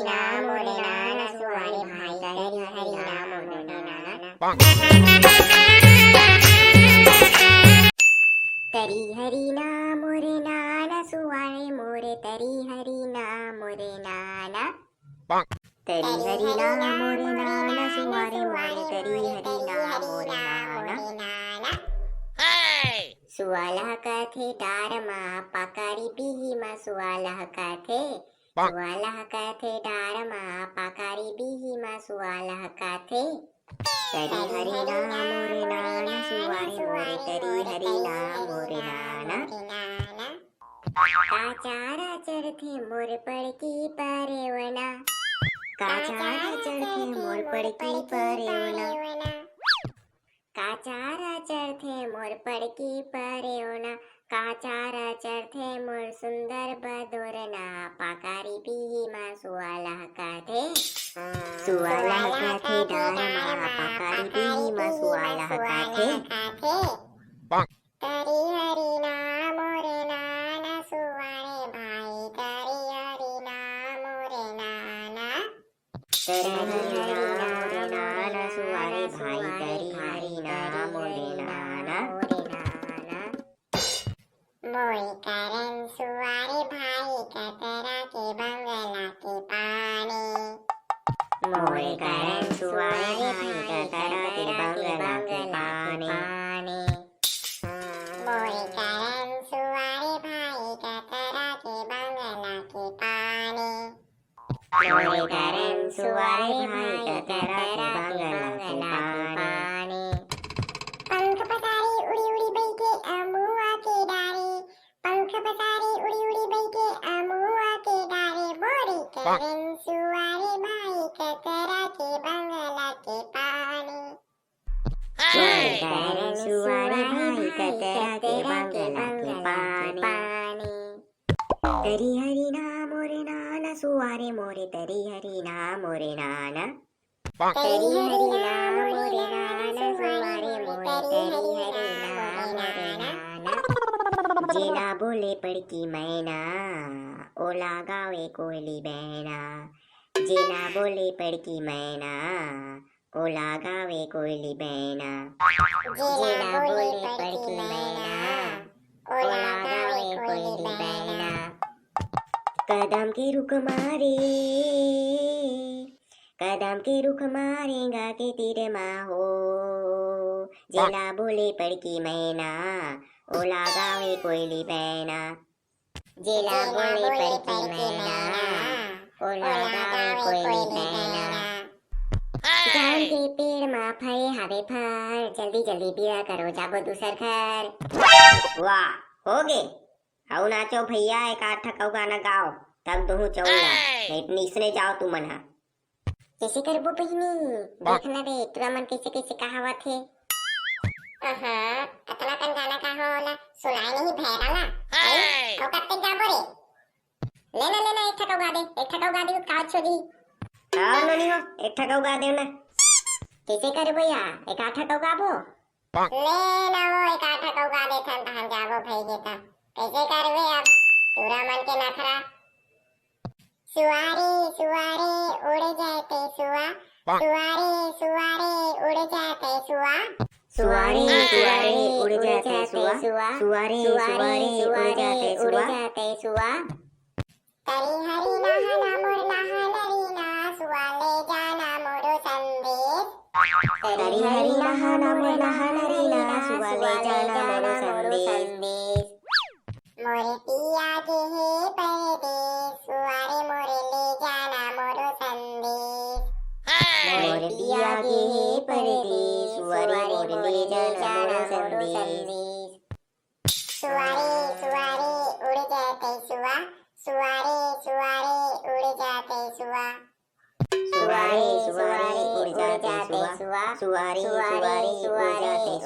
नाम मोरे नाना सुहारे भाई तरी हरि नाम मोरे नाना तरी हरि नाम मोरे नाना सुहारे मोरे तरी हरि नाम मोरे नाना तरी हरि नाम मोरे नाना सुहारे मोरे तरी हरि नाम मोरे नाना सुवाला काथे डारमा पाकारी बिहिमा सुवाला काथे डारमा पाकारी बिहिमा सुवाला काथे तरी हरि नाम मोरे नाना सुवारे मोरे तरी हरि नाम मोरे नाना काचारा चढ़थे मोर पड़की परेवना काचारा चढ़थे मोर पड़की परेवना काचारा चढ़थे मोर पड़की परेवना काचारा चढ़थे मोर सुंदर बदोरना पाकारी बिहिमा सुवाला काथे डारमा पाकारी बिहिमा सुवाला काथे तरी हरि नाम मोरे नाना सुवारे भाई तरी हरि नाम मोरे नाना तरी हरि नाम मोरे नाना सुवारे भाई तरी हरि नाम मोरे नाना मोई करन सुवारे भाई कतरा के बंगला के पानी मोई करन सुवारे भाई कतरा के बंगला के पानी मोई करन सुवारे भाई कतरा के बंगला के पानी मोई करन सुवारे भाई कतरा के बंगला के पानी पंख पसारी उड़ी उड़ी बैठे अमुआ के डारे पंख पसारी उड़ी उड़ी बैठे अमुआ के डारे बोरी करन सुवारे भाई कतरा के बंगला के पानी बोरी करन सुवारे भाई कतरा के बंगला के पानी तरी हरि नाम मोरे नाना सुवारे मोरे तरी हरि नाम मोरे नाना तरी हरि नाम मोरे नाना सुवारे मोरे तरी हरि नाम मोरे नाना जेना बोले पड़की मैना ओला गावे कोयली बहना जेना बोले पड़की मैना ओला गावे कोयली बहना जेना बोले पड़की मैना ओला गावे कोयली बहना कदम के रुख मारेगा के तीर माहो जेला बोले पड़की मैना ओला गावे कोयली बहना जेला बोले पड़की मैना ओला गावे कोयली बहना जान के पेड़ मा फरे हवे फर जल्दी जल्दी बिया करो जाबो दूसर घर वाह हो गे आओ नाचो भैया एक आठ ठकाऊ गाना गाओ तब दोहू चौला नहीं इसने जाओ तू मना कैसे करबो बहिनी देखना रे तुरा मन कैसे कैसे कहावत है अतना कन गाना कहा होला सुनाई नहीं भैराला औ कत्ते गाबो रे लेना एक ठकाऊ गा दे का छोड़ी और नहीं हो एक ठकाऊ गा दे ना कैसे करबो या एक आठ ठकाऊ गाबो लेना वो एक आठ ठकाऊ गा दे थन तहन जाबो भई गेता कैसे करबे अब तुरा मन के नखरा सुवारे सुवारे उड़ जाते सुआ सुवारे सुवारे उड़ जाते सुआ सुवारे सुवारे उड़ जाते सुआ सुवारे सुवारे उड़ जाते सुआ तरी हरि नाहना मोर नाहनरीना सुवाले जाना मोरो संदेश तरी हरि नाहना मोर नाहनरीना सुवाले जाना मोरो संदेश मोरे पिया के हे परदेश सुवारे मोरे ले जाना मोरो संदेश मोरे पिया के हे परदेश सुवारे मोरे ले जाना मोरो संदेश सुवारे सुवारे उड़ जाते सुआ सुवारे सुवारे उड़ जाते सुआ सुवारे सुवारे उड़ जाते सुआ सुवारे सुवारे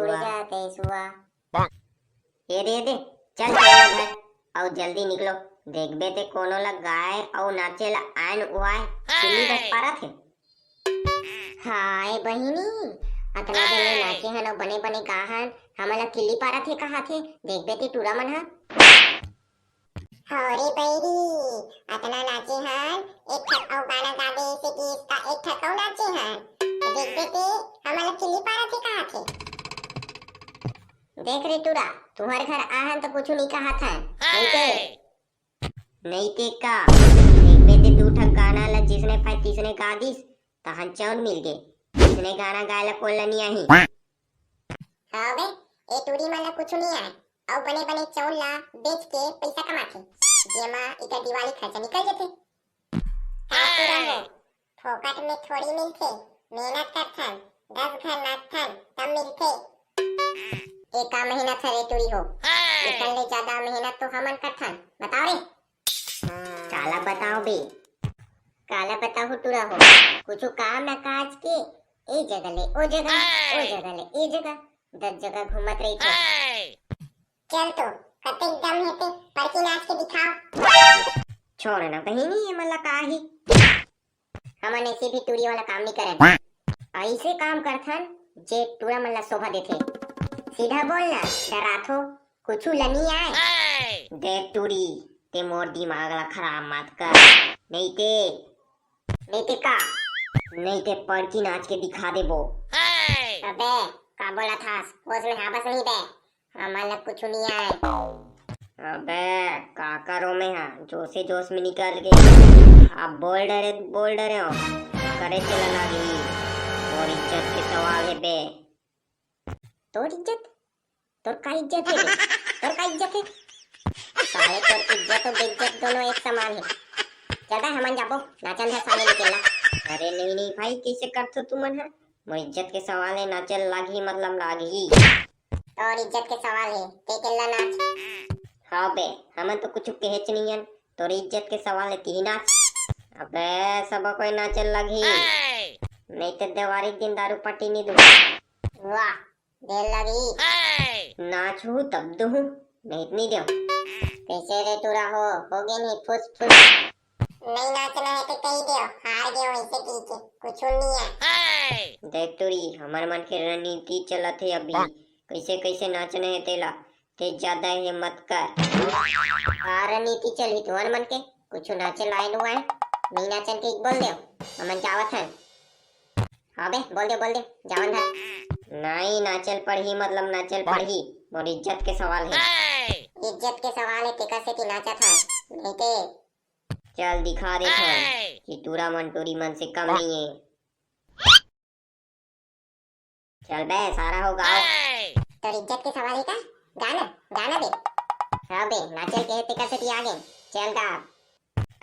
उड़ जाते सुआ ये दे चल घर और जल्दी निकलो देखबे ते कोनो ला गाय और नाचेला आन उआय चिल्ली बस पारा थे हाय बहिनी अतना जने नाचे हन और बने बने गाहन हमला किल्ली पारा थे कहा थे देखबे ते टूरा मन हा हौरी बैरी अतना नाचे हन एक ठक और गाना देख रे टूरा, तुम्हारे घर आहन तो कुछ नहीं कहा था। नहीं ते का एक में ते दू ठक गाना ला जिसने फाइ तीसने गा दिस तहन चौन मिल गे। जिसने गाना गायला कोल्ला नहीं आही। हां बे ए टूरी मला कुछ नहीं आए और बने बने चौन ला बेच के पैसा कमाथे जेमा इका दिवाली खर्चा निकल जथे। फोकट में थोड़ी मिलथे, मेहनत करथन 10 घर नाचथन तब मिलथे। एक महीना थरे टूरी हो इतन ले ज्यादा मेहनत तो हमन करथन। बताओ रे काला बताओ बे, काला बताओ टूरा हो कुछ काम ना काज के ए जगह ले ओ जगह, ओ जगह ले ए जगह 10 जगह घूमत रही थे। चल तो कते दम हेते पर की नाच के दिखाओ। छोड़ ना बहिनी ये मला काहे हमन ऐसे भी टूरी वाला काम नहीं करे। ऐसे काम करथन जे टूरा मला शोभा देथे। सीधा बोलना डराथो कुछ लनी आए। देख टूरी ते मोर दिमाग ला खराब मत कर, नहीं ते का नहीं ते पर की नाच के दिखा दे वो। अबे का बोला था उसमें हाँ बस नहीं बे हमारा कुछ नहीं आए। अबे का करो मैं हाँ जोश में निकल गई। आप बोल डरे हो करे चला लगी। और इज्जत के सवाल है बे। तोर इज्जत तोर का इज्जत है बे? तोर का इज्जत है साले तोर इज्जत और बेइज्जत दोनों एक समान है। चलता हमन जाबो नाचन है साले निकला। अरे नहीं भाई कैसे करथो तुमन है? मोर इज्जत के सवाल है नाचल लागी मतलब लागी। और इज्जत के सवाल है ते केला नाच। हाँ बे हमन तो कुछ कहेच नहीं हन तोर इज्जत के सवाल है ती नाच। अबे सब कोई नाचल लगी नहीं तो देवारी दिन दारू पट्टी नहीं दूं। वाह देर लगी नाचू तब दूं नहीं इतनी दो। कैसे रे टूरा होगे नहीं फुस नहीं नाचना है तो कही दो हार गए वैसे कीजिए कुछ नहीं है। देख टूरी हमार मन के रणनीति चलत है अभी कैसे नाचना है तेला ते ज्यादा हिम्मत कर। रणनीति चली तुम्हारे मन के कुछ नाचे लाए नु है नहीं नाचन के बोल दे हमन जावत है। हाँ बे बोल दे जावन है। नहीं नाचल पढ़ी मतलब नाचल पढ़ी मोर इज्जत के सवाल है। इज्जत के सवाल है तेका से की नाचा था नहीं ते चल दिखा दे कि टूरा मन टूरी मन से कम नहीं है। चल बे सारा हो गाओ। तो इज्जत के सवाल है का गाना दे। हाँ बे नाचल के ते कैसे ती आगे चल गा।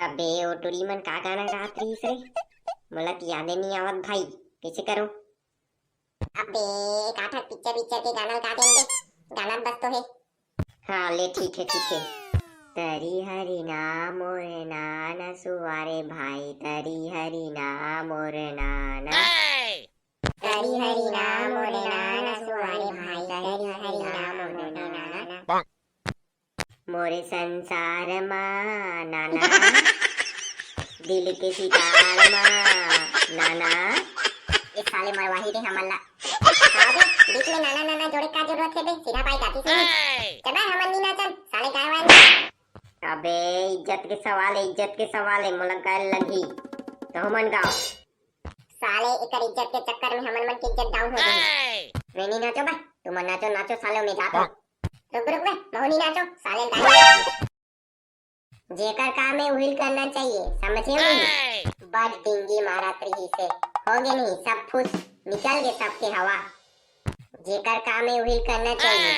अबे ओ टूरी मन का गाना गात रही रे मला ती याद नहीं आवत भाई कैसे करो। अबे काठा पिक्चर के गाना गा देंगे गाना बस तो है। हाँ ले ठीक है। तरी हरी नाम मोरे नाना सुवारे भाई तरी हरी नाम मोरे नाना। तरी हरी नाम मोरे नाना सुवारे भाई तरी हरी नाम मोरे नाना। मोरे संसार मा नाना दिल के सितार मा नाना। ये साले मरवाही रे हमला। अबे बीच में नाना जोड़े का जरूरत है बे सीधा पाई जाती से चला हमन नी नाचन साले गायवान। अबे इज्जत के सवाल है मोला गाय लगी तो हमन गाओ। साले एकर इज्जत के चक्कर में हमन मन की इज्जत डाउन हो गई। मैं नहीं नाचो बे तुम नाचो साले में जातो। रुक बे मोहनी नाचो साले गाय जेकर काम है उहिल करना चाहिए समझे नहीं। बड़ डिंगी मारा रही से हो गए नहीं सब फुस निकल गए सबके हवा। जेकर काम है उहिल करना चाहिए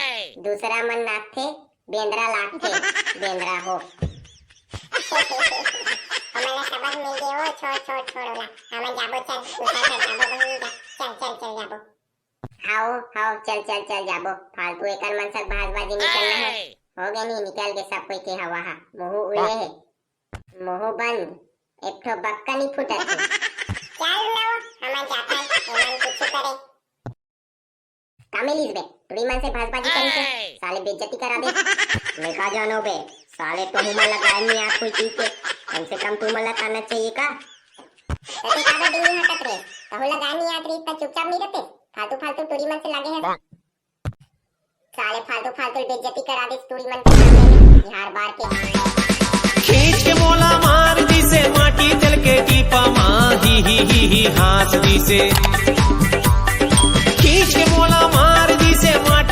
दूसरा मन नाचते बेंद्रा लाखते बेंद्रा हो। हमारा सबक मिल गया वो छोड़ोला हमन जाबो चल जाबो आओ चल जाबो फालतू एकर मन से बाजी निकलना है। हो गए नहीं निकल के सब कोई के हवा हा मोह उड़े है मोह बंद एक ठो बक्का नहीं फुटा चल लो हमन जाता हमन कुछ करे कामेलिस बे तुड़ी मन से बाजी करी से साले बेइज्जती करा दे। मैं का जानो बे साले तो मला गाय में आ कोई चीज के कम से कम तू मला ताना चाहिए का। ते का डिंगी हटत रे तहुला गाय नहीं आत रे त चुपचाप नहीं रहते फालतू तुड़ी मन से लगे है। साले फालतू बेइज्जती करा दे तुड़ी मन के सामने यार बार के खींच के मोला मार दी से माटी जल के दीपा माँ ही हाथ दी से।